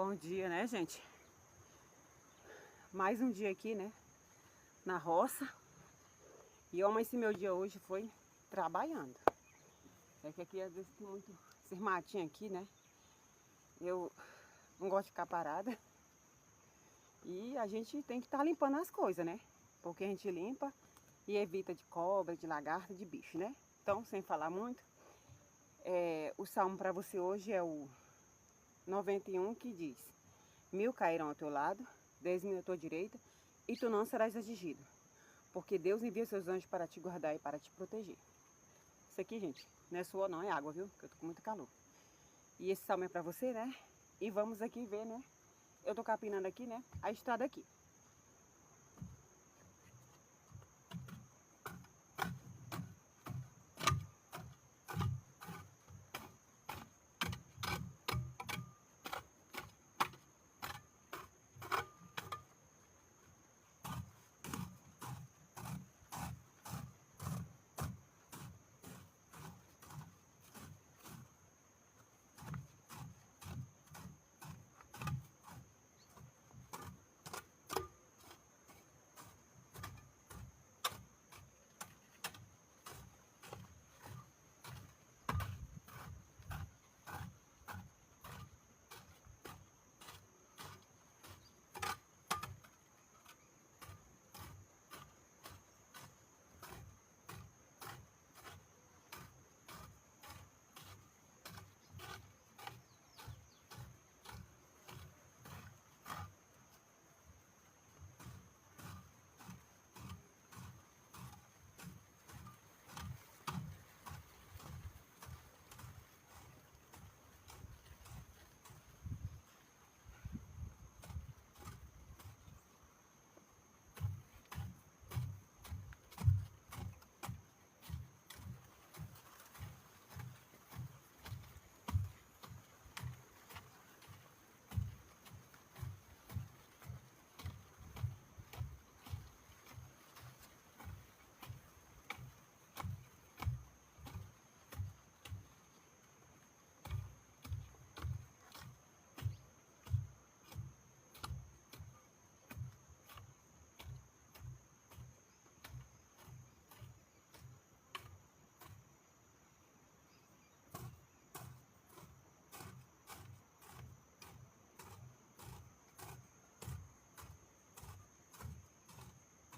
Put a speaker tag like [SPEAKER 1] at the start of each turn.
[SPEAKER 1] Bom dia, né, gente? Mais um dia aqui, né? Na roça. E esse meu dia hoje foi trabalhando. É que aqui às vezes tem muito esses matinhos aqui, né? Eu não gosto de ficar parada. E a gente tem que estar limpando as coisas, né? Porque a gente limpa e evita de cobra, de lagarta, de bicho, né? Então, sem falar muito, o salmo para você hoje é o 91, que diz: 1000 cairão ao teu lado, 10.000 à tua direita, e tu não serás atingido, porque Deus envia seus anjos para te guardar e para te proteger. Isso aqui, gente, não é suor não, é água, viu? Porque eu tô com muito calor. E esse salmo é para você, né? E vamos aqui ver, né? Eu tô capinando aqui, né? A estrada aqui.